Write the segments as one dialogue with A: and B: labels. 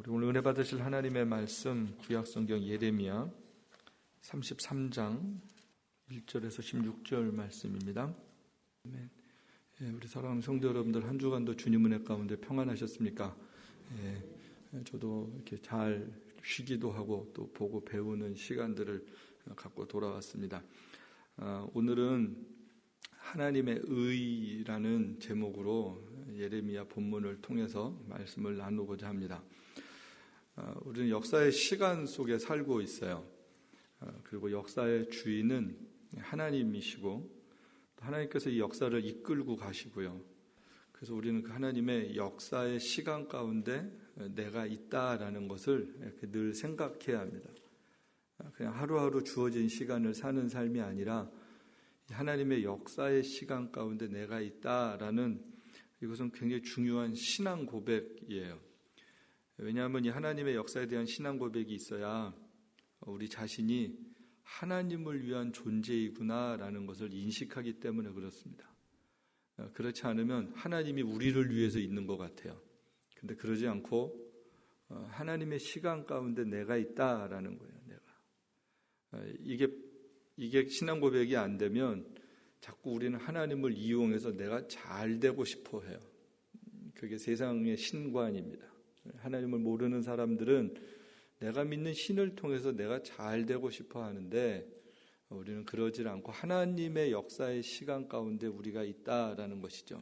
A: 우리 오늘 은혜 받으실 하나님의 말씀 구약성경 예레미야 33장 1절에서 16절 말씀입니다. 우리 사랑하는 성도 여러분들, 한 주간도 주님 은혜 가운데 평안하셨습니까? 저도 이렇게 잘 쉬기도 하고 또 보고 배우는 시간들을 갖고 돌아왔습니다. 오늘은 하나님의 의라는 제목으로 예레미야 본문을 통해서 말씀을 나누고자 합니다. 우리는 역사의 시간 속에 살고 있어요. 그리고 역사의 주인은 하나님이시고 하나님께서 이 역사를 이끌고 가시고요. 그래서 우리는 그 하나님의 역사의 시간 가운데 내가 있다라는 것을 늘 생각해야 합니다. 그냥 하루하루 주어진 시간을 사는 삶이 아니라 하나님의 역사의 시간 가운데 내가 있다라는, 이것은 굉장히 중요한 신앙 고백이에요. 왜냐하면 이 하나님의 역사에 대한 신앙 고백이 있어야 우리 자신이 하나님을 위한 존재이구나라는 것을 인식하기 때문에 그렇습니다. 그렇지 않으면 하나님이 우리를 위해서 있는 것 같아요. 근데 그러지 않고 하나님의 시간 가운데 내가 있다라는 거예요. 이게 신앙 고백이 안 되면 자꾸 우리는 하나님을 이용해서 내가 잘 되고 싶어 해요. 그게 세상의 신관입니다. 하나님을 모르는 사람들은 내가 믿는 신을 통해서 내가 잘 되고 싶어 하는데, 우리는 그러질 않고 하나님의 역사의 시간 가운데 우리가 있다라는 것이죠.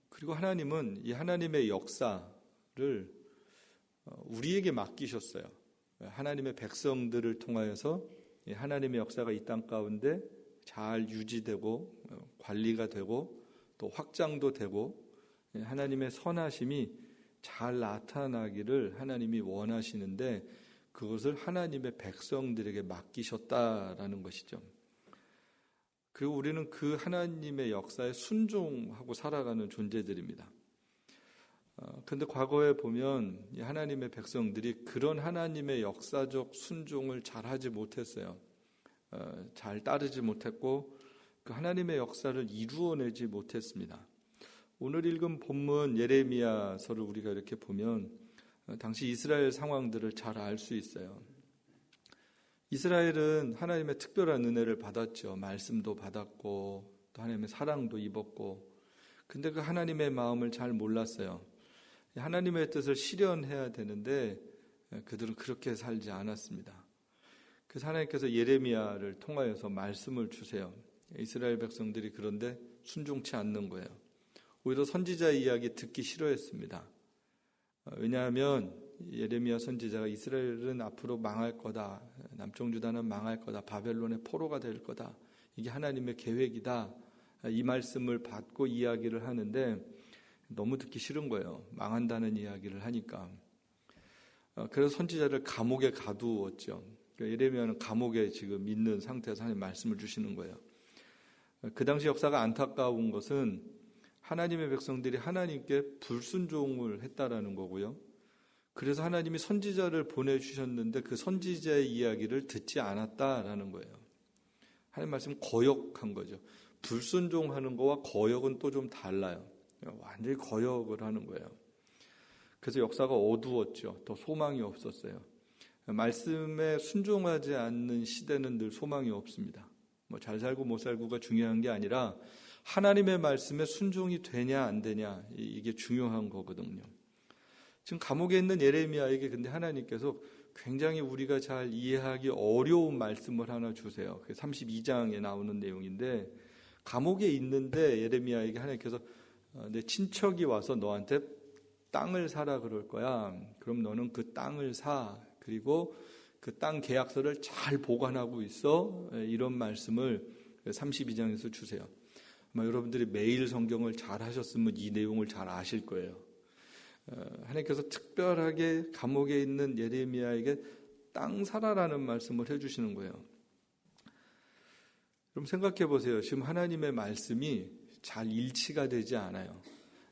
A: 그리고 하나님은 이 하나님의 역사를 우리에게 맡기셨어요. 하나님의 백성들을 통하여서 하나님의 역사가 이 땅 가운데 잘 유지되고 관리가 되고 또 확장도 되고 하나님의 선하심이 잘 나타나기를 하나님이 원하시는데, 그것을 하나님의 백성들에게 맡기셨다라는 것이죠. 그리고 우리는 그 하나님의 역사에 순종하고 살아가는 존재들입니다. 그런데 과거에 보면 하나님의 백성들이 그런 하나님의 역사적 순종을 잘 하지 못했어요. 잘 따르지 못했고 그 하나님의 역사를 이루어내지 못했습니다. 오늘 읽은 본문 예레미야서를 우리가 이렇게 보면 당시 이스라엘 상황들을 잘 알 수 있어요. 이스라엘은 하나님의 특별한 은혜를 받았죠. 말씀도 받았고 또 하나님의 사랑도 입었고, 근데 그 하나님의 마음을 잘 몰랐어요. 하나님의 뜻을 실현해야 되는데 그들은 그렇게 살지 않았습니다. 그래서 하나님께서 예레미야를 통하여서 말씀을 주세요. 이스라엘 백성들이 그런데 순종치 않는 거예요. 오히려 선지자의 이야기 듣기 싫어했습니다. 왜냐하면 예레미야 선지자가 이스라엘은 앞으로 망할 거다, 남쪽 유다는 망할 거다, 바벨론의 포로가 될 거다, 이게 하나님의 계획이다, 이 말씀을 받고 이야기를 하는데 너무 듣기 싫은 거예요. 망한다는 이야기를 하니까. 그래서 선지자를 감옥에 가두었죠. 예레미야는 감옥에 지금 있는 상태에서 하나님 말씀을 주시는 거예요. 그 당시 역사가 안타까운 것은 하나님의 백성들이 하나님께 불순종을 했다라는 거고요. 그래서 하나님이 선지자를 보내주셨는데 그 선지자의 이야기를 듣지 않았다라는 거예요. 하나님 말씀 거역한 거죠. 불순종하는 거와 거역은 또 좀 달라요. 완전히 거역을 하는 거예요. 그래서 역사가 어두웠죠. 더 소망이 없었어요. 말씀에 순종하지 않는 시대는 늘 소망이 없습니다. 잘 살고 못 살고가 중요한 게 아니라 하나님의 말씀에 순종이 되냐 안 되냐, 이게 중요한 거거든요. 지금 감옥에 있는 예레미야에게 근데 하나님께서 굉장히 우리가 잘 이해하기 어려운 말씀을 하나 주세요. 32장에 나오는 내용인데, 감옥에 있는데 예레미야에게 하나님께서 내 친척이 와서 너한테 땅을 사라 그럴 거야. 그럼 너는 그 땅을 사. 그리고 그 땅 계약서를 잘 보관하고 있어. 이런 말씀을 32장에서 주세요. 여러분들이 매일 성경을 잘 하셨으면 이 내용을 잘 아실 거예요. 하나님께서 특별하게 감옥에 있는 예레미야에게 땅 사라라는 말씀을 해주시는 거예요. 그럼 생각해 보세요. 지금 하나님의 말씀이 잘 일치가 되지 않아요.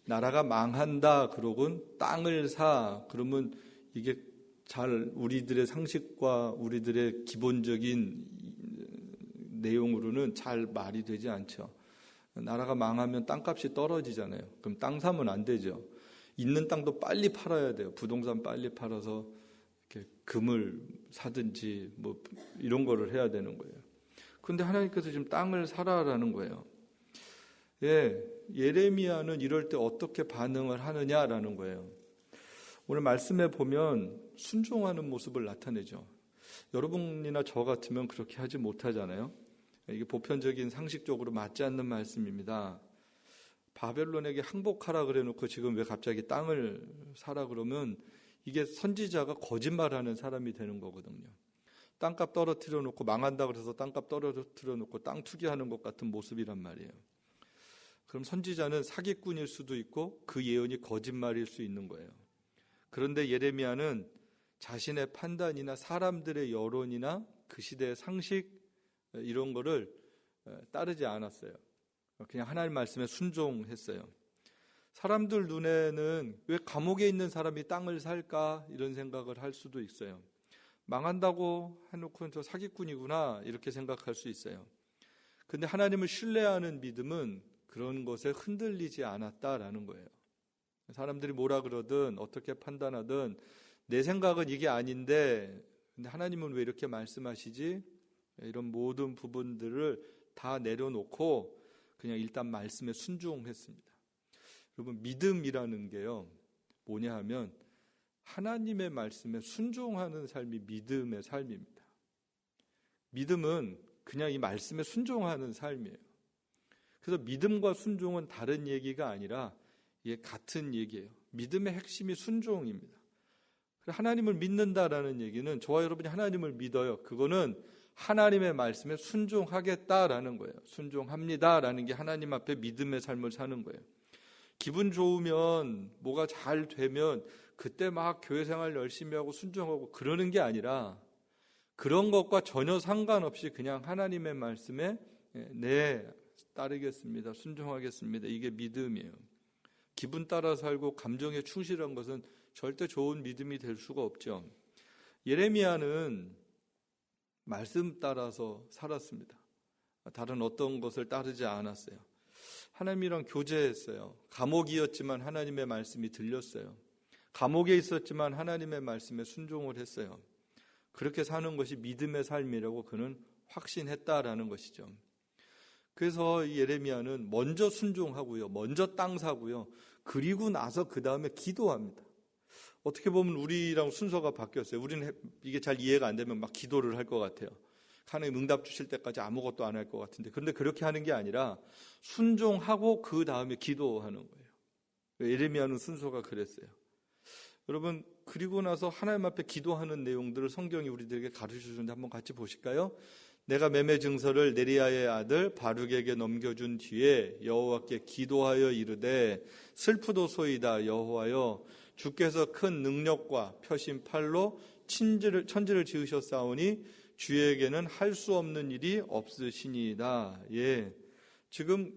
A: 나라가 망한다 그러곤 땅을 사 그러면 이게 잘 우리들의 상식과 우리들의 기본적인 내용으로는 잘 말이 되지 않죠. 나라가 망하면 땅값이 떨어지잖아요. 그럼 땅 사면 안 되죠. 있는 땅도 빨리 팔아야 돼요. 부동산 빨리 팔아서 이렇게 금을 사든지 뭐 이런 거를 해야 되는 거예요. 그런데 하나님께서 지금 땅을 사라라는 거예요. 예레미야는 이럴 때 어떻게 반응을 하느냐라는 거예요. 오늘 말씀에 보면 순종하는 모습을 나타내죠. 여러분이나 저 같으면 그렇게 하지 못하잖아요. 이게 보편적인 상식적으로 맞지 않는 말씀입니다. 바벨론에게 항복하라 그래놓고 지금 왜 갑자기 땅을 사라 그러면 이게 선지자가 거짓말하는 사람이 되는 거거든요. 땅값 떨어뜨려 놓고 망한다 그래서 땅값 떨어뜨려 놓고 땅 투기하는 것 같은 모습이란 말이에요. 그럼 선지자는 사기꾼일 수도 있고 그 예언이 거짓말일 수 있는 거예요. 그런데 예레미야는 자신의 판단이나 사람들의 여론이나 그 시대의 상식 이런 거를 따르지 않았어요. 그냥 하나님 말씀에 순종했어요. 사람들 눈에는 왜 감옥에 있는 사람이 땅을 살까 이런 생각을 할 수도 있어요. 망한다고 해놓고 저 사기꾼이구나 이렇게 생각할 수 있어요. 근데 하나님을 신뢰하는 믿음은 그런 것에 흔들리지 않았다라는 거예요. 사람들이 뭐라 그러든 어떻게 판단하든 내 생각은 이게 아닌데 근데 하나님은 왜 이렇게 말씀하시지? 이런 모든 부분들을 다 내려놓고 그냥 일단 말씀에 순종했습니다. 여러분 믿음이라는 게요 뭐냐 하면 하나님의 말씀에 순종하는 삶이 믿음의 삶입니다. 믿음은 그냥 이 말씀에 순종하는 삶이에요. 그래서 믿음과 순종은 다른 얘기가 아니라 이게 같은 얘기예요. 믿음의 핵심이 순종입니다. 하나님을 믿는다라는 얘기는 저와 여러분이 하나님을 믿어요. 그거는 하나님의 말씀에 순종하겠다라는 거예요. 순종합니다라는 게 하나님 앞에 믿음의 삶을 사는 거예요. 기분 좋으면 뭐가 잘 되면 그때 막 교회 생활 열심히 하고 순종하고 그러는 게 아니라 그런 것과 전혀 상관없이 그냥 하나님의 말씀에 네 따르겠습니다. 순종하겠습니다. 이게 믿음이에요. 기분 따라 살고 감정에 충실한 것은 절대 좋은 믿음이 될 수가 없죠. 예레미야는 말씀 따라서 살았습니다. 다른 어떤 것을 따르지 않았어요. 하나님이랑 교제했어요. 감옥이었지만 하나님의 말씀이 들렸어요. 감옥에 있었지만 하나님의 말씀에 순종을 했어요. 그렇게 사는 것이 믿음의 삶이라고 그는 확신했다라는 것이죠. 그래서 예레미야는 먼저 순종하고요. 먼저 땅 사고요. 그리고 나서 그 다음에 기도합니다. 어떻게 보면 우리랑 순서가 바뀌었어요. 우리는 이게 잘 이해가 안 되면 막 기도를 할 것 같아요. 하나님 응답 주실 때까지 아무것도 안 할 것 같은데 그런데 그렇게 하는 게 아니라 순종하고 그 다음에 기도하는 거예요. 예레미야는 순서가 그랬어요. 여러분 그리고 나서 하나님 앞에 기도하는 내용들을 성경이 우리들에게 가르쳐주는데 한번 같이 보실까요? 내가 매매 증서를 네리야의 아들 바룩에게 넘겨준 뒤에 여호와께 기도하여 이르되 슬프도소이다 여호와여 주께서 큰 능력과 펴신 팔로 천지를 지으셨사오니 주에게는 할 수 없는 일이 없으시니이다. 지금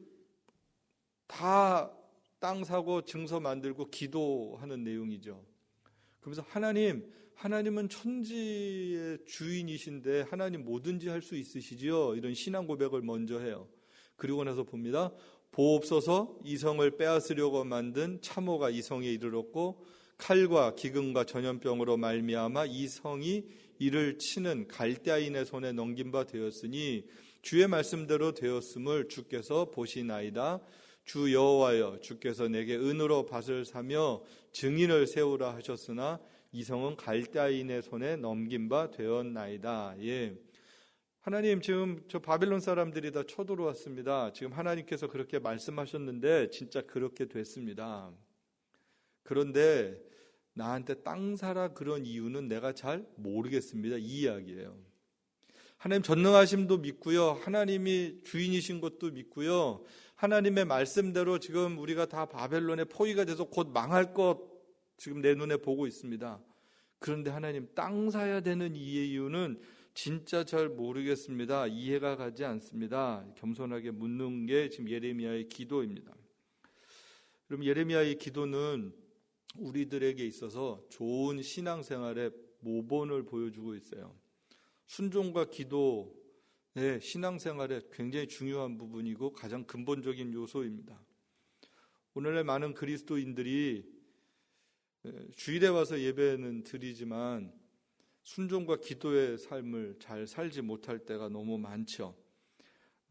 A: 다 땅 사고 증서 만들고 기도하는 내용이죠. 그러면서 하나님은 천지의 주인이신데 하나님 뭐든지 할 수 있으시지요. 이런 신앙 고백을 먼저 해요. 그리고 나서 봅니다. 보옵소서 이성을 빼앗으려고 만든 참호가 이 성에 이르렀고 칼과 기근과 전염병으로 말미암아 이 성이 이를 치는 갈대아인의 손에 넘긴 바 되었으니 주의 말씀대로 되었음을 주께서 보시나이다. 주 여호와여 주께서 내게 은으로 밭을 사며 증인을 세우라 하셨으나 이 성은 갈대아인의 손에 넘긴 바 되었나이다. 하나님 지금 저 바벨론 사람들이 다 쳐들어왔습니다. 지금 하나님께서 그렇게 말씀하셨는데 진짜 그렇게 됐습니다. 그런데 나한테 땅 사라 그런 이유는 내가 잘 모르겠습니다. 이 이야기예요. 하나님 전능하심도 믿고요. 하나님이 주인이신 것도 믿고요. 하나님의 말씀대로 지금 우리가 다 바벨론의 포위가 돼서 곧 망할 것 지금 내 눈에 보고 있습니다. 그런데 하나님 땅 사야 되는 이유는 진짜 잘 모르겠습니다. 이해가 가지 않습니다. 겸손하게 묻는 게 지금 예레미야의 기도입니다. 그럼 예레미야의 기도는 우리들에게 있어서 좋은 신앙생활의 모본을 보여주고 있어요. 순종과 기도, 신앙생활의 굉장히 중요한 부분이고 가장 근본적인 요소입니다. 오늘날 많은 그리스도인들이 주일에 와서 예배는 드리지만 순종과 기도의 삶을 잘 살지 못할 때가 너무 많죠.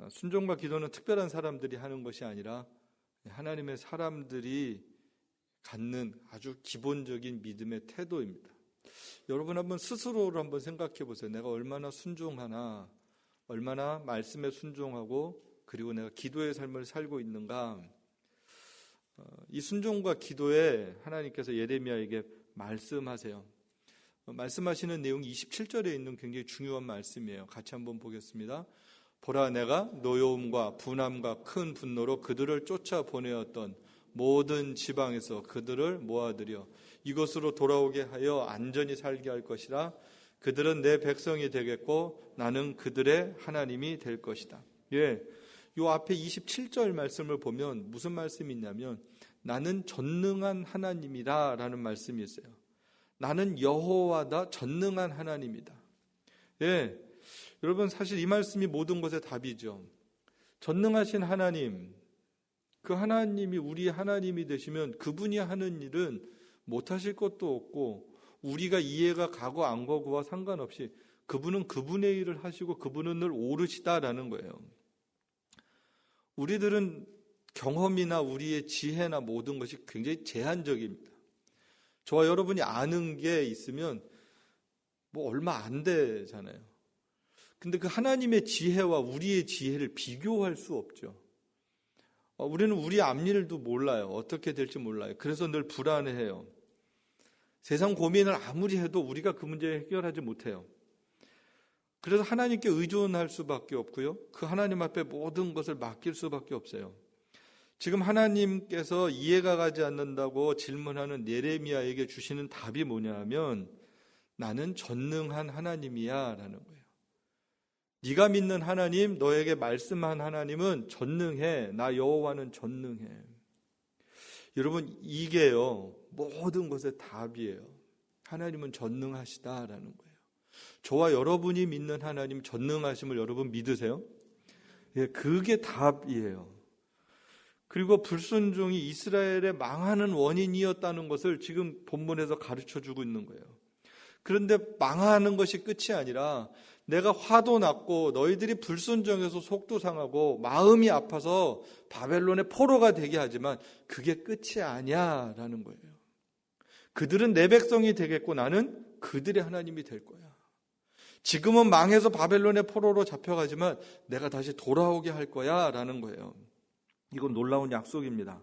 A: 순종과 기도는 특별한 사람들이 하는 것이 아니라 하나님의 사람들이 갖는 아주 기본적인 믿음의 태도입니다. 여러분 한번 스스로를 한번 생각해 보세요. 내가 얼마나 순종하나, 얼마나 말씀에 순종하고 그리고 내가 기도의 삶을 살고 있는가. 이 순종과 기도에 하나님께서 예레미야에게 말씀하세요. 말씀하시는 내용이 27절에 있는 굉장히 중요한 말씀이에요. 같이 한번 보겠습니다. 보라, 내가 노여움과 분함과 큰 분노로 그들을 쫓아보내었던 모든 지방에서 그들을 모아들여 이곳으로 돌아오게 하여 안전히 살게 할 것이라. 그들은 내 백성이 되겠고 나는 그들의 하나님이 될 것이다. 요 앞에 27절 말씀을 보면 무슨 말씀이 있냐면 나는 전능한 하나님이다 라는 말씀이 있어요. 나는 여호와다, 전능한 하나님이다. 여러분 사실 이 말씀이 모든 것의 답이죠. 전능하신 하나님, 그 하나님이 우리 하나님이 되시면 그분이 하는 일은 못하실 것도 없고 우리가 이해가 가고 안 가고와 상관없이 그분은 그분의 일을 하시고 그분은 늘 오르시다라는 거예요. 우리들은 경험이나 우리의 지혜나 모든 것이 굉장히 제한적입니다. 저와 여러분이 아는 게 있으면 뭐 얼마 안 되잖아요. 근데 그 하나님의 지혜와 우리의 지혜를 비교할 수 없죠. 우리는 우리 앞일도 몰라요. 어떻게 될지 몰라요. 그래서 늘 불안해해요. 세상 고민을 아무리 해도 우리가 그 문제를 해결하지 못해요. 그래서 하나님께 의존할 수밖에 없고요. 그 하나님 앞에 모든 것을 맡길 수밖에 없어요. 지금 하나님께서 이해가 가지 않는다고 질문하는 예레미야에게 주시는 답이 뭐냐면 나는 전능한 하나님이야 라는 거예요. 네가 믿는 하나님, 너에게 말씀한 하나님은 전능해. 나 여호와는 전능해. 여러분 이게요 모든 것의 답이에요. 하나님은 전능하시다라는 거예요. 저와 여러분이 믿는 하나님 전능하심을 여러분 믿으세요? 그게 답이에요. 그리고 불순종이 이스라엘의 망하는 원인이었다는 것을 지금 본문에서 가르쳐주고 있는 거예요. 그런데 망하는 것이 끝이 아니라 내가 화도 났고 너희들이 불순종해서 속도 상하고 마음이 아파서 바벨론의 포로가 되게 하지만 그게 끝이 아니야라는 거예요. 그들은 내 백성이 되겠고 나는 그들의 하나님이 될 거야. 지금은 망해서 바벨론의 포로로 잡혀가지만 내가 다시 돌아오게 할 거야 라는 거예요. 이건 놀라운 약속입니다.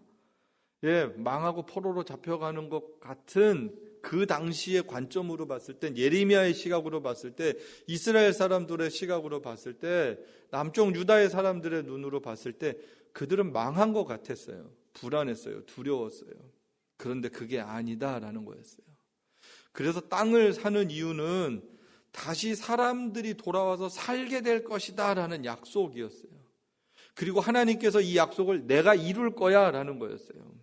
A: 망하고 포로로 잡혀가는 것 같은 그 당시의 관점으로 봤을 때, 예레미야의 시각으로 봤을 때, 이스라엘 사람들의 시각으로 봤을 때, 남쪽 유다의 사람들의 눈으로 봤을 때 그들은 망한 것 같았어요. 불안했어요. 두려웠어요. 그런데 그게 아니다라는 거였어요. 그래서 땅을 사는 이유는 다시 사람들이 돌아와서 살게 될 것이다 라는 약속이었어요. 그리고 하나님께서 이 약속을 내가 이룰 거야 라는 거였어요.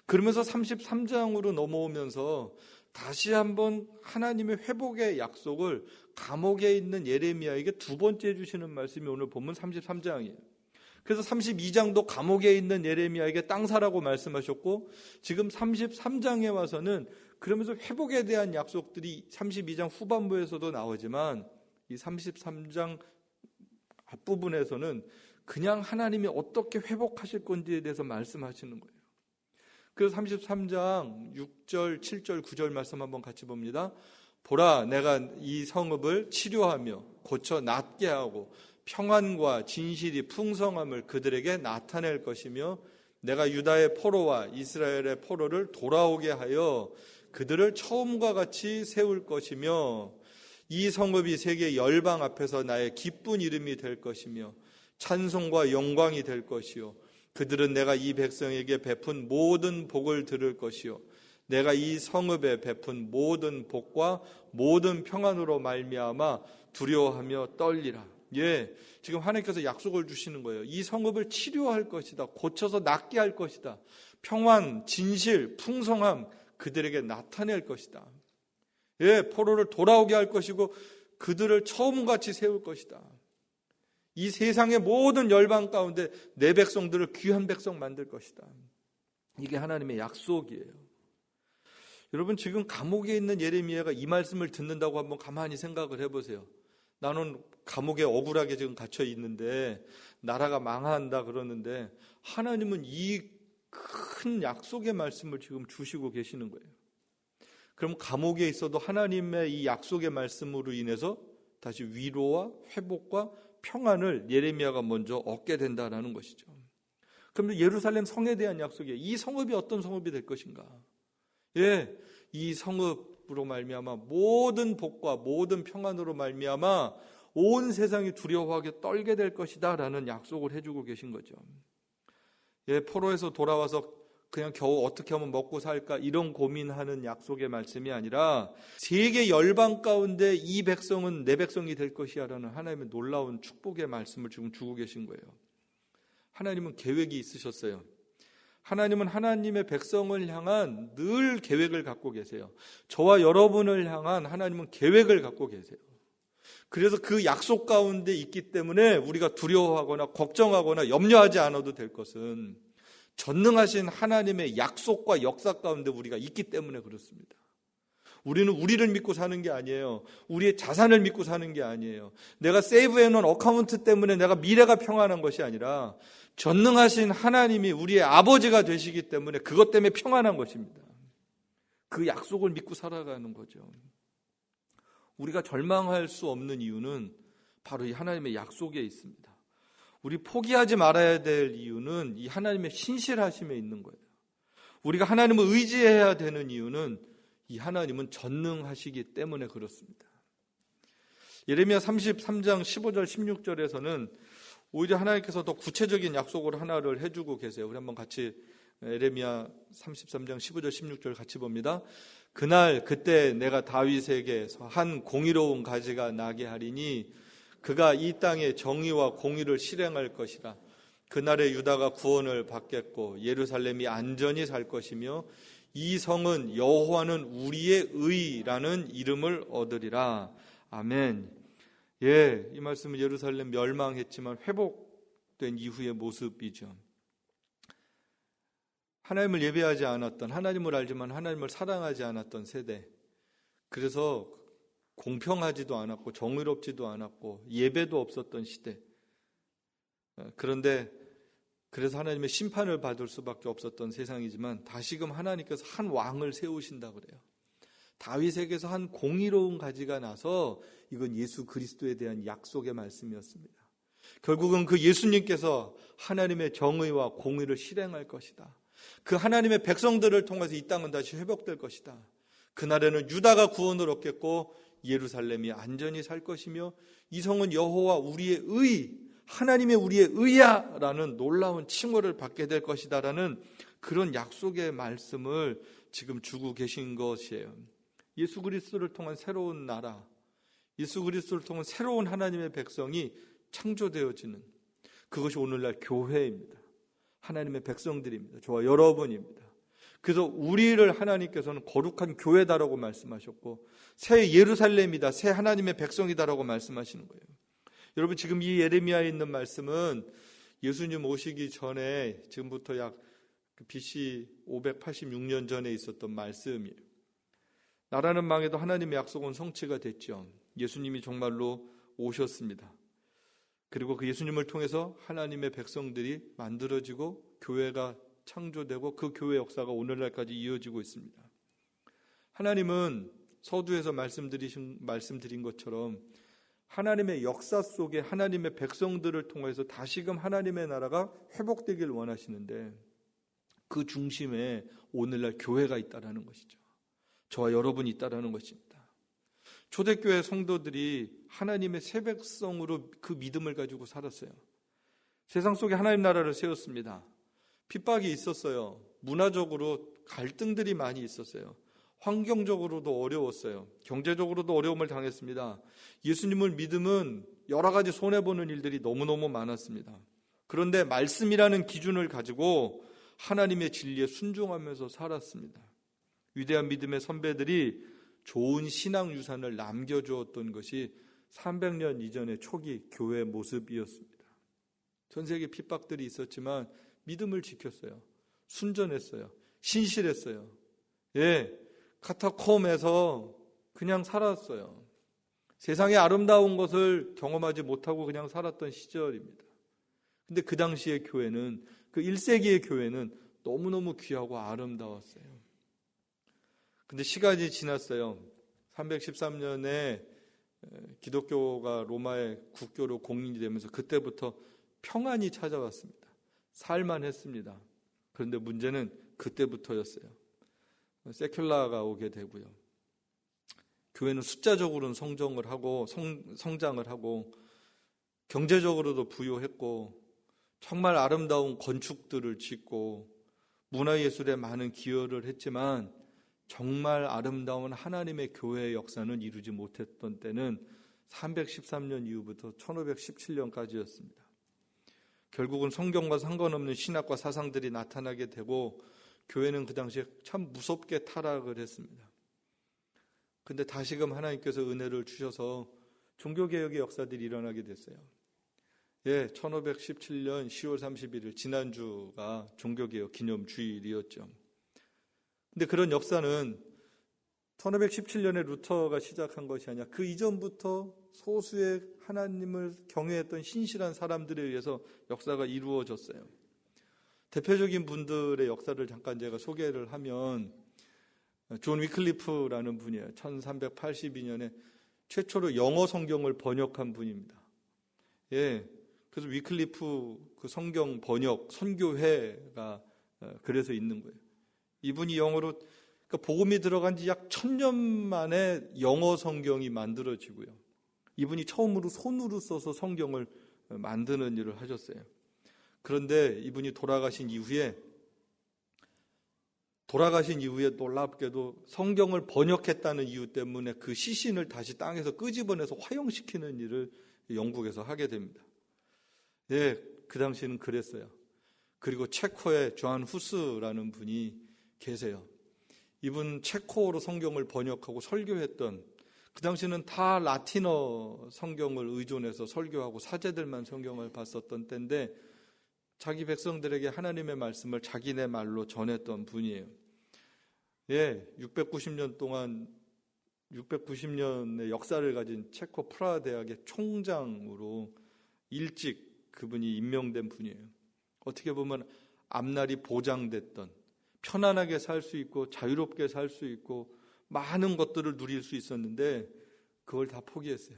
A: 그러면서 33장으로 넘어오면서 다시 한번 하나님의 회복의 약속을 감옥에 있는 예레미야에게 두 번째 주시는 말씀이 오늘 본문 33장이에요. 그래서 32장도 감옥에 있는 예레미야에게 땅 사라고 말씀하셨고 지금 33장에 와서는 그러면서 회복에 대한 약속들이 32장 후반부에서도 나오지만 이 33장 앞부분에서는 그냥 하나님이 어떻게 회복하실 건지에 대해서 말씀하시는 거예요. 그래서 33장 6절, 7절, 9절 말씀 한번 같이 봅니다. 보라, 내가 이 성읍을 치료하며 고쳐 낫게 하고 평안과 진실이 풍성함을 그들에게 나타낼 것이며 내가 유다의 포로와 이스라엘의 포로를 돌아오게 하여 그들을 처음과 같이 세울 것이며 이 성읍이 세계 열방 앞에서 나의 기쁜 이름이 될 것이며 찬송과 영광이 될 것이요 그들은 내가 이 백성에게 베푼 모든 복을 들을 것이요 내가 이 성읍에 베푼 모든 복과 모든 평안으로 말미암아 두려워하며 떨리라. 지금 하나님께서 약속을 주시는 거예요. 이 성읍을 치료할 것이다. 고쳐서 낫게 할 것이다. 평안, 진실, 풍성함 그들에게 나타낼 것이다. 포로를 돌아오게 할 것이고 그들을 처음같이 세울 것이다. 이 세상의 모든 열방 가운데 내 백성들을 귀한 백성 만들 것이다. 이게 하나님의 약속이에요. 여러분 지금 감옥에 있는 예레미야가 이 말씀을 듣는다고 한번 가만히 생각을 해보세요. 나는 감옥에 억울하게 지금 갇혀 있는데 나라가 망한다 그러는데 하나님은 이 큰 약속의 말씀을 지금 주시고 계시는 거예요. 그럼 감옥에 있어도 하나님의 이 약속의 말씀으로 인해서 다시 위로와 회복과 평안을 예레미야가 먼저 얻게 된다라는 것이죠. 그럼 예루살렘 성에 대한 약속이에요. 이 성읍이 어떤 성읍이 될 것인가? 예, 이 성읍으로 말미암아 모든 복과 모든 평안으로 말미암아 온 세상이 두려워하게 떨게 될 것이다라는 약속을 해주고 계신 거죠. 예, 포로에서 돌아와서 그냥 겨우 어떻게 하면 먹고 살까 이런 고민하는 약속의 말씀이 아니라 세계 열방 가운데 이 백성은 내 백성이 될 것이야라는 하나님의 놀라운 축복의 말씀을 지금 주고 계신 거예요. 하나님은 계획이 있으셨어요. 하나님은 하나님의 백성을 향한 늘 계획을 갖고 계세요. 저와 여러분을 향한 하나님은 계획을 갖고 계세요. 그래서 그 약속 가운데 있기 때문에 우리가 두려워하거나 걱정하거나 염려하지 않아도 될 것은 전능하신 하나님의 약속과 역사 가운데 우리가 있기 때문에 그렇습니다. 우리는 우리를 믿고 사는 게 아니에요. 우리의 자산을 믿고 사는 게 아니에요. 내가 세이브해놓은 어카운트 때문에 내가 미래가 평안한 것이 아니라 전능하신 하나님이 우리의 아버지가 되시기 때문에 그것 때문에 평안한 것입니다. 그 약속을 믿고 살아가는 거죠. 우리가 절망할 수 없는 이유는 바로 이 하나님의 약속에 있습니다. 우리 포기하지 말아야 될 이유는 이 하나님의 신실하심에 있는 거예요. 우리가 하나님을 의지해야 되는 이유는 이 하나님은 전능하시기 때문에 그렇습니다. 예레미야 33장 15절 16절에서는 오히려 하나님께서 더 구체적인 약속을 하나를 해주고 계세요. 우리 한번 같이 예레미야 33장 15절 16절 같이 봅니다. 그때 내가 다윗에게서 한 공의로운 가지가 나게 하리니 그가 이 땅에 정의와 공의를 실행할 것이라. 그날에 유다가 구원을 받겠고 예루살렘이 안전히 살 것이며 이 성은 여호와는 우리의 의라는 이름을 얻으리라. 아멘. 예, 이 말씀은 예루살렘 멸망했지만 회복된 이후의 모습이죠. 하나님을 예배하지 않았던, 하나님을 알지만 하나님을 사랑하지 않았던 세대. 그래서 공평하지도 않았고 정의롭지도 않았고 예배도 없었던 시대. 그런데 그래서 하나님의 심판을 받을 수밖에 없었던 세상이지만 다시금 하나님께서 한 왕을 세우신다 그래요. 다윗에게서 한 공의로운 가지가 나서 이건 예수 그리스도에 대한 약속의 말씀이었습니다. 결국은 그 예수님께서 하나님의 정의와 공의를 실행할 것이다. 그 하나님의 백성들을 통해서 이 땅은 다시 회복될 것이다. 그날에는 유다가 구원을 얻겠고 예루살렘이 안전히 살 것이며 이 성은 여호와 우리의 의, 하나님의 우리의 의야 라는 놀라운 칭호를 받게 될 것이다 라는 그런 약속의 말씀을 지금 주고 계신 것이에요. 예수 그리스도를 통한 새로운 나라, 예수 그리스도를 통한 새로운 하나님의 백성이 창조되어지는 그것이 오늘날 교회입니다. 하나님의 백성들입니다. 저와 여러분입니다. 그래서 우리를 하나님께서는 거룩한 교회다라고 말씀하셨고 새 예루살렘이다, 새 하나님의 백성이다라고 말씀하시는 거예요. 여러분 지금 이 예레미야에 있는 말씀은 예수님 오시기 전에 지금부터 약 BC 586년 전에 있었던 말씀이에요. 나라는 망해도 하나님의 약속은 성취가 됐죠. 예수님이 정말로 오셨습니다. 그리고 그 예수님을 통해서 하나님의 백성들이 만들어지고 교회가 창조되고 그 교회 역사가 오늘날까지 이어지고 있습니다. 하나님은 서두에서 말씀드린 것처럼 하나님의 역사 속에 하나님의 백성들을 통해서 다시금 하나님의 나라가 회복되길 원하시는데 그 중심에 오늘날 교회가 있다라는 것이죠. 저와 여러분이 있다라는 것입니다. 초대교회 성도들이 하나님의 새 백성으로 그 믿음을 가지고 살았어요. 세상 속에 하나님 나라를 세웠습니다. 핍박이 있었어요. 문화적으로 갈등들이 많이 있었어요. 환경적으로도 어려웠어요. 경제적으로도 어려움을 당했습니다. 예수님을 믿으면 여러 가지 손해보는 일들이 너무너무 많았습니다. 그런데 말씀이라는 기준을 가지고 하나님의 진리에 순종하면서 살았습니다. 위대한 믿음의 선배들이 좋은 신앙 유산을 남겨주었던 것이 300년 이전의 초기 교회 모습이었습니다. 전 세계 핍박들이 있었지만 믿음을 지켰어요. 순전했어요. 신실했어요. 예, 카타콤에서 그냥 살았어요. 세상의 아름다운 것을 경험하지 못하고 그냥 살았던 시절입니다. 근데 그 당시의 교회는, 그 1세기의 교회는 너무너무 귀하고 아름다웠어요. 근데 시간이 지났어요. 313년에 기독교가 로마의 국교로 공인이 되면서 그때부터 평안이 찾아왔습니다. 살만했습니다. 그런데 문제는 그때부터였어요. 세큘라가 오게 되고요. 교회는 숫자적으로는 성장을 하고 경제적으로도 부유했고 정말 아름다운 건축들을 짓고 문화예술에 많은 기여를 했지만 정말 아름다운 하나님의 교회의 역사는 이루지 못했던 때는 313년 이후부터 1517년까지였습니다. 결국은 성경과 상관없는 신학과 사상들이 나타나게 되고 교회는 그 당시에 참 무섭게 타락을 했습니다. 근데 다시금 하나님께서 은혜를 주셔서 종교개혁의 역사들이 일어나게 됐어요. 1517년 10월 31일 지난주가 종교개혁 기념주일이었죠. 근데 그런 역사는 1517년에 루터가 시작한 것이 아니라 그 이전부터 소수의 하나님을 경외했던 신실한 사람들에 의해서 역사가 이루어졌어요. 대표적인 분들의 역사를 잠깐 제가 소개를 하면 존 위클리프라는 분이에요. 1382년에 최초로 영어 성경을 번역한 분입니다. 그래서 위클리프 그 성경 번역 선교회가 그래서 있는 거예요. 이분이 영어로, 그러니까 복음이 들어간 지 약 1000년 만에 영어 성경이 만들어지고요. 이분이 처음으로 손으로 써서 성경을 만드는 일을 하셨어요. 그런데 이분이 돌아가신 이후에 놀랍게도 성경을 번역했다는 이유 때문에 그 시신을 다시 땅에서 끄집어내서 화형시키는 일을 영국에서 하게 됩니다. 그 당시는 그랬어요. 그리고 체코의 조한 후스라는 분이 계세요. 이분 체코어로 성경을 번역하고 설교했던, 그 당시는 다 라틴어 성경을 의존해서 설교하고 사제들만 성경을 봤었던 때인데 자기 백성들에게 하나님의 말씀을 자기네 말로 전했던 분이에요. 690년의 역사를 가진 체코 프라하 대학의 총장으로 일찍 그분이 임명된 분이에요. 어떻게 보면 앞날이 보장됐던, 편안하게 살 수 있고 자유롭게 살 수 있고 많은 것들을 누릴 수 있었는데 그걸 다 포기했어요.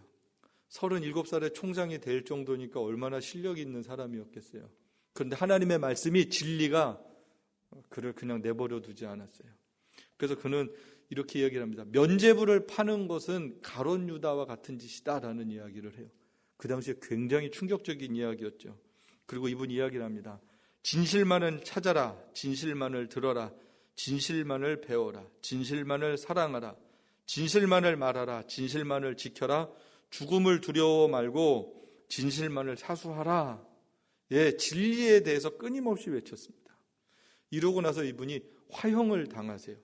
A: 37살의 총장이 될 정도니까 얼마나 실력이 있는 사람이었겠어요. 그런데 하나님의 말씀이, 진리가 그를 그냥 내버려 두지 않았어요. 그래서 그는 이렇게 이야기를 합니다. 면죄부를 파는 것은 가룟 유다와 같은 짓이다라는 이야기를 해요. 그 당시에 굉장히 충격적인 이야기였죠. 그리고 이분 이야기를 합니다. 진실만을 찾아라. 진실만을 들어라. 진실만을 배워라. 진실만을 사랑하라. 진실만을 말하라. 진실만을 지켜라. 죽음을 두려워 말고 진실만을 사수하라. 진리에 대해서 끊임없이 외쳤습니다. 이러고 나서 이분이 화형을 당하세요.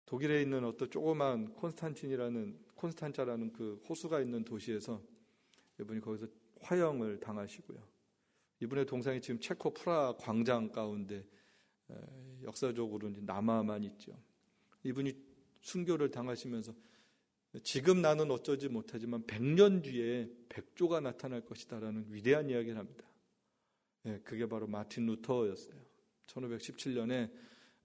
A: 독일에 있는 어떤 조그만 콘스탄자라는 그 호수가 있는 도시에서 이분이 거기서 화형을 당하시고요. 이분의 동상이 지금 체코 프라하 광장 가운데 역사적으로 남아만 있죠. 이분이 순교를 당하시면서 지금 나는 어쩌지 못하지만 100년 뒤에 백조가 나타날 것이다라는 위대한 이야기를 합니다. 그게 바로 마틴 루터였어요. 1517년에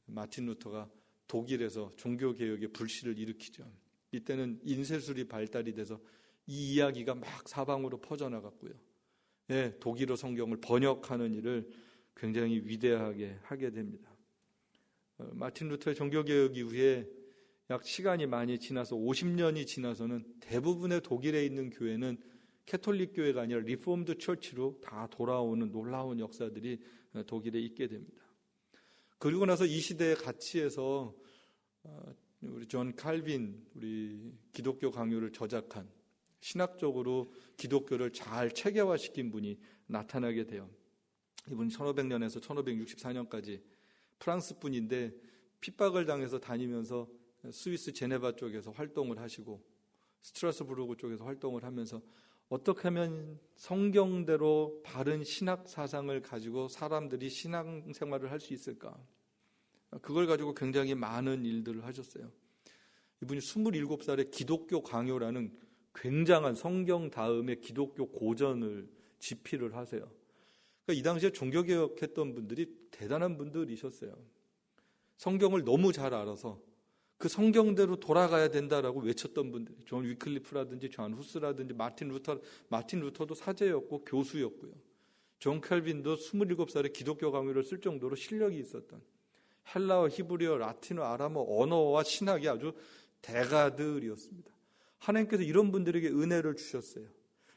A: 마틴 루터가 독일에서 종교개혁의 불씨를 일으키죠. 이때는 인쇄술이 발달이 돼서 이 이야기가 막 사방으로 퍼져나갔고요. 독일어 성경을 번역하는 일을 굉장히 위대하게 하게 됩니다. 마틴 루터의 종교개혁 이후에 약 시간이 많이 지나서 50년이 지나서는 대부분의 독일에 있는 교회는 캐톨릭 교회가 아니라 리포엄드 처치로 다 돌아오는 놀라운 역사들이 독일에 있게 됩니다. 그리고 나서 이 시대의 가치에서 우리 존 칼빈, 우리 기독교 강요를 저작한, 신학적으로 기독교를 잘 체계화시킨 분이 나타나게 돼요. 이분이 1500년에서 1564년까지 프랑스 분인데 핍박을 당해서 다니면서 스위스 제네바 쪽에서 활동을 하시고 스트라스부르크 쪽에서 활동을 하면서 어떻게 하면 성경대로 바른 신학 사상을 가지고 사람들이 신앙생활을 할 수 있을까? 그걸 가지고 굉장히 많은 일들을 하셨어요. 이분이 27살에 기독교 강요라는 굉장한 성경 다음에 기독교 고전을 집필을 하세요. 그러니까 이 당시에 종교개혁했던 분들이 대단한 분들이셨어요. 성경을 너무 잘 알아서 그 성경대로 돌아가야 된다라고 외쳤던 분들, 존 위클리프라든지 존 후스라든지 마틴 루터도 사제였고 교수였고요. 존 켈빈도 27살에 기독교 강요를 쓸 정도로 실력이 있었던, 헬라어, 히브리어, 라틴어, 아람어 언어와 신학이 아주 대가들이었습니다. 하나님께서 이런 분들에게 은혜를 주셨어요.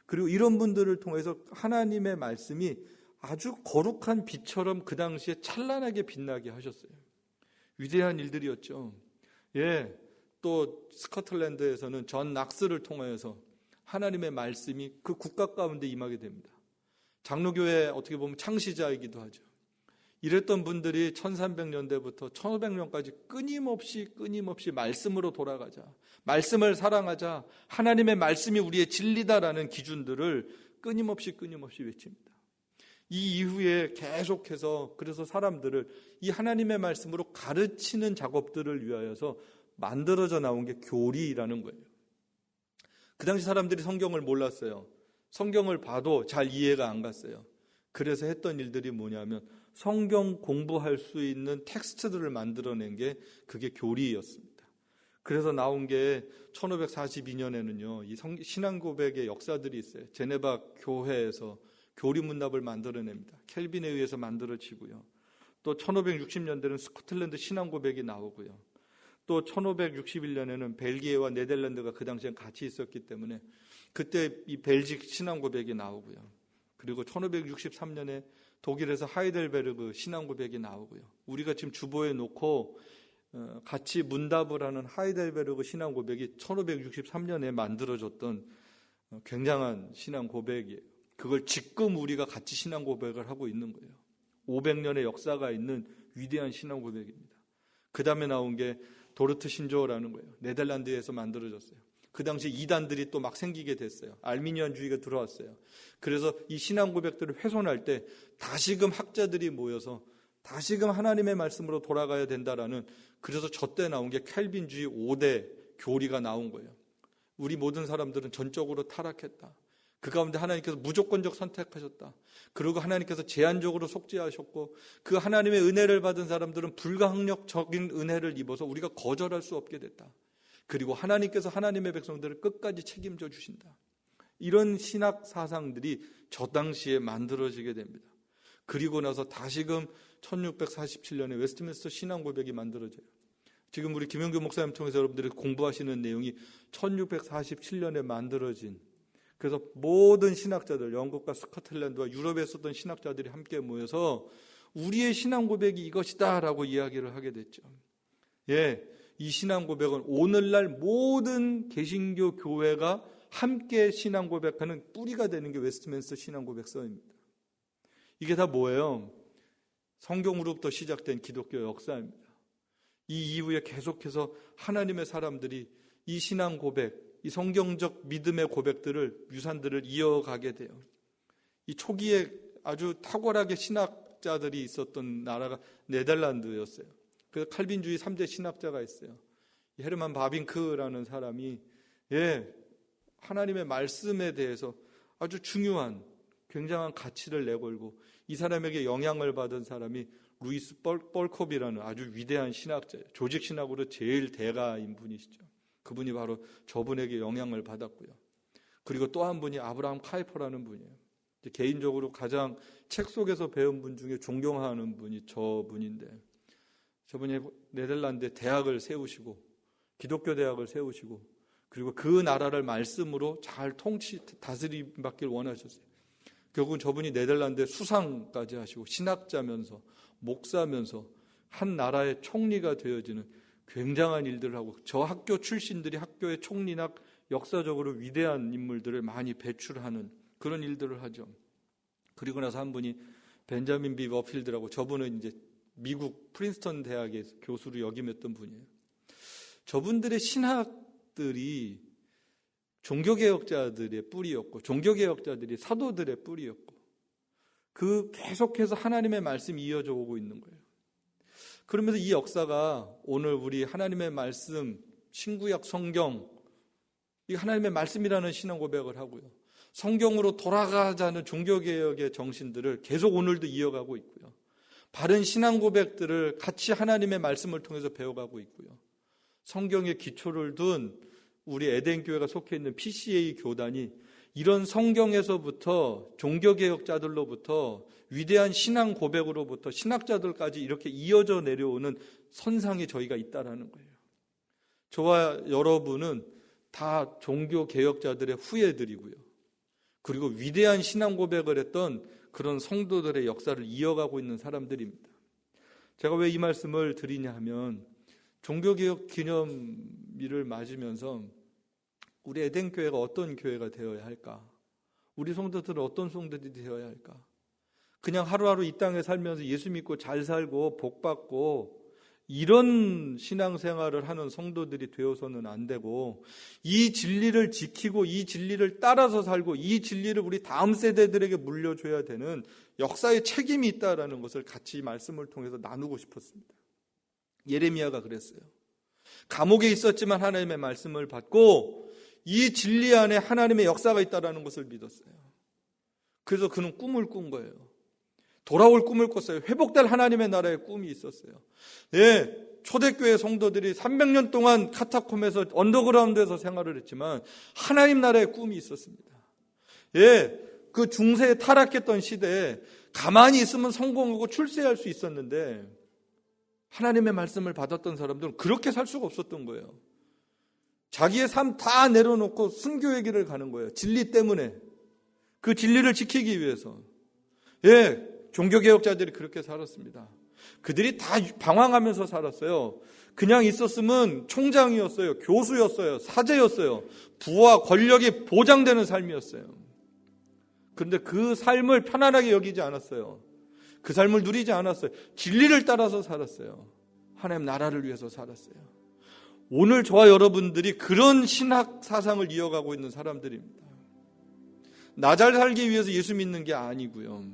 A: 그리고 이런 분들을 통해서 하나님의 말씀이 아주 거룩한 빛처럼 그 당시에 찬란하게 빛나게 하셨어요. 위대한 일들이었죠. 예, 또 스코틀랜드에서는 존 낙스를 통하여서 하나님의 말씀이 그 국가 가운데 임하게 됩니다. 장로교회 어떻게 보면 창시자이기도 하죠. 이랬던 분들이 1300년대부터 1500년까지 끊임없이 말씀으로 돌아가자, 말씀을 사랑하자, 하나님의 말씀이 우리의 진리다라는 기준들을 끊임없이 외칩니다. 이 이후에 계속해서 그래서 사람들을 이 하나님의 말씀으로 가르치는 작업들을 위하여서 만들어져 나온 게 교리라는 거예요. 그 당시 사람들이 성경을 몰랐어요. 성경을 봐도 잘 이해가 안 갔어요. 그래서 했던 일들이 뭐냐면 성경 공부할 수 있는 텍스트들을 만들어낸 게 그게 교리였습니다. 그래서 나온 게 1542년에는요, 이 신앙 고백의 역사들이 있어요. 제네바 교회에서 교리 문답을 만들어냅니다. 켈빈에 의해서 만들어지고요. 또 1560년대는 스코틀랜드 신앙 고백이 나오고요. 또 1561년에는 벨기에와 네덜란드가 그 당시엔 같이 있었기 때문에 그때 이 벨직 신앙 고백이 나오고요. 그리고 1563년에 독일에서 하이델베르그 신앙 고백이 나오고요. 우리가 지금 주보에 놓고 같이 문답을 하는 하이델베르그 신앙 고백이 1563년에 만들어졌던 굉장한 신앙 고백이에요. 그걸 지금 우리가 같이 신앙 고백을 하고 있는 거예요. 500년의 역사가 있는 위대한 신앙 고백입니다. 그 다음에 나온 게 도르트 신조어라는 거예요. 네덜란드에서 만들어졌어요. 그 당시 이단들이 또 막 생기게 됐어요. 알미니안주의가 들어왔어요. 그래서 이 신앙 고백들을 훼손할 때 다시금 학자들이 모여서 다시금 하나님의 말씀으로 돌아가야 된다라는, 그래서 저때 나온 게 켈빈주의 5대 교리가 나온 거예요. 우리 모든 사람들은 전적으로 타락했다. 그 가운데 하나님께서 무조건적 선택하셨다. 그리고 하나님께서 제한적으로 속죄하셨고 그 하나님의 은혜를 받은 사람들은 불가항력적인 은혜를 입어서 우리가 거절할 수 없게 됐다. 그리고 하나님께서 하나님의 백성들을 끝까지 책임져 주신다. 이런 신학 사상들이 저 당시에 만들어지게 됩니다. 그리고 나서 다시금 1647년에 웨스트민스터 신앙 고백이 만들어져요. 지금 우리 김영규 목사님 통해서 여러분들이 공부하시는 내용이 1647년에 만들어진, 그래서 모든 신학자들, 영국과 스코틀랜드와 유럽에 있었던 신학자들이 함께 모여서 우리의 신앙 고백이 이것이다 라고 이야기를 하게 됐죠. 예, 이 신앙 고백은 오늘날 모든 개신교 교회가 함께 신앙 고백하는 뿌리가 되는 게 웨스트민스터 신앙 고백서입니다. 이게 다 뭐예요? 성경으로부터 시작된 기독교 역사입니다. 이 이후에 계속해서 하나님의 사람들이 이 신앙 고백, 이 성경적 믿음의 고백들을, 유산들을 이어가게 돼요. 이 초기에 아주 탁월하게 신학자들이 있었던 나라가 네덜란드였어요. 그래서 칼빈주의 3대 신학자가 있어요. 헤르만 바빙크라는 사람이 하나님의 말씀에 대해서 아주 중요한 굉장한 가치를 내걸고, 이 사람에게 영향을 받은 사람이 루이스 뻘컵이라는 아주 위대한 신학자예요. 조직신학으로 제일 대가인 분이시죠. 그분이 바로 저분에게 영향을 받았고요. 그리고 또 한 분이 아브라함 카이퍼라는 분이에요. 개인적으로 가장 책 속에서 배운 분 중에 존경하는 분이 저분인데, 저분이 네덜란드에 대학을 세우시고 기독교 대학을 세우시고 그리고 그 나라를 말씀으로 잘 다스림받길 원하셨어요. 결국은 저분이 네덜란드에 수상까지 하시고 신학자면서 목사면서 한 나라의 총리가 되어지는 굉장한 일들을 하고, 저 학교 출신들이 학교의 총리나 역사적으로 위대한 인물들을 많이 배출하는 그런 일들을 하죠. 그리고 나서 한 분이 벤자민 비 워필드라고, 저분은 이제 미국 프린스턴 대학에서 교수로 역임했던 분이에요. 저분들의 신학들이 종교개혁자들의 뿌리였고, 종교개혁자들이 사도들의 뿌리였고, 그 계속해서 하나님의 말씀이 이어져 오고 있는 거예요. 그러면서 이 역사가 오늘 우리 하나님의 말씀, 신구약 성경, 이 하나님의 말씀이라는 신앙 고백을 하고요. 성경으로 돌아가자는 종교개혁의 정신들을 계속 오늘도 이어가고 있고요. 바른 신앙 고백들을 같이 하나님의 말씀을 통해서 배워가고 있고요. 성경의 기초를 둔 우리 에덴교회가 속해 있는 PCA 교단이 이런 성경에서부터 종교개혁자들로부터 위대한 신앙 고백으로부터 신학자들까지 이렇게 이어져 내려오는 선상에 저희가 있다라는 거예요. 저와 여러분은 다 종교개혁자들의 후예들이고요. 그리고 위대한 신앙 고백을 했던 그런 성도들의 역사를 이어가고 있는 사람들입니다. 제가 왜 이 말씀을 드리냐 하면 종교개혁 기념일을 맞으면서 우리 에덴교회가 어떤 교회가 되어야 할까? 우리 성도들은 어떤 성도들이 되어야 할까? 그냥 하루하루 이 땅에 살면서 예수 믿고 잘 살고 복 받고 이런 신앙생활을 하는 성도들이 되어서는 안 되고 이 진리를 지키고 이 진리를 따라서 살고 이 진리를 우리 다음 세대들에게 물려줘야 되는 역사의 책임이 있다라는 것을 같이 말씀을 통해서 나누고 싶었습니다. 예레미야가 그랬어요. 감옥에 있었지만 하나님의 말씀을 받고 이 진리 안에 하나님의 역사가 있다라는 것을 믿었어요. 그래서 그는 꿈을 꾼 거예요. 돌아올 꿈을 꿨어요. 회복될 하나님의 나라의 꿈이 있었어요. 예, 초대교회 성도들이 300년 동안 카타콤에서 언더그라운드에서 생활을 했지만 하나님 나라의 꿈이 있었습니다. 예, 그 중세에 타락했던 시대에 가만히 있으면 성공하고 출세할 수 있었는데 하나님의 말씀을 받았던 사람들은 그렇게 살 수가 없었던 거예요. 자기의 삶 다 내려놓고 순교의 길을 가는 거예요. 진리 때문에. 그 진리를 지키기 위해서. 예, 종교개혁자들이 그렇게 살았습니다. 그들이 다 방황하면서 살았어요. 그냥 있었으면 총장이었어요. 교수였어요. 사제였어요. 부와 권력이 보장되는 삶이었어요. 그런데 그 삶을 편안하게 여기지 않았어요. 그 삶을 누리지 않았어요. 진리를 따라서 살았어요. 하나님 나라를 위해서 살았어요. 오늘 저와 여러분들이 그런 신학 사상을 이어가고 있는 사람들입니다. 나 잘 살기 위해서 예수 믿는 게 아니고요.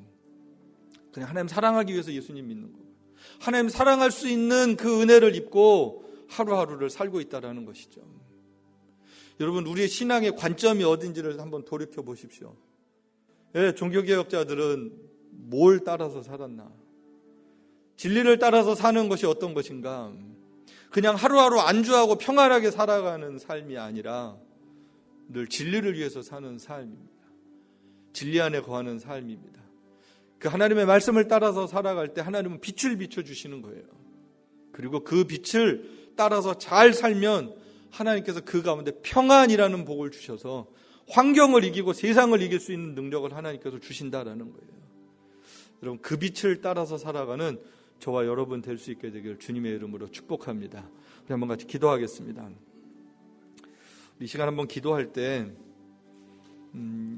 A: 그냥 하나님 사랑하기 위해서 예수님 믿는 거예요. 하나님 사랑할 수 있는 그 은혜를 입고 하루하루를 살고 있다는 것이죠. 여러분, 우리의 신앙의 관점이 어딘지를 한번 돌이켜 보십시오. 예, 종교개혁자들은 뭘 따라서 살았나? 진리를 따라서 사는 것이 어떤 것인가? 그냥 하루하루 안주하고 평안하게 살아가는 삶이 아니라 늘 진리를 위해서 사는 삶입니다. 진리 안에 거하는 삶입니다. 그 하나님의 말씀을 따라서 살아갈 때 하나님은 빛을 비춰주시는 거예요. 그리고 그 빛을 따라서 잘 살면 하나님께서 그 가운데 평안이라는 복을 주셔서 환경을 이기고 세상을 이길 수 있는 능력을 하나님께서 주신다라는 거예요. 여러분, 그 빛을 따라서 살아가는 저와 여러분 될 수 있게 되기를 주님의 이름으로 축복합니다. 우리 한번 같이 기도하겠습니다. 이 시간 한번 기도할 때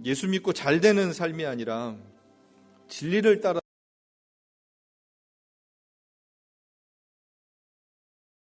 A: 예수 믿고 잘 되는 삶이 아니라 진리를 따라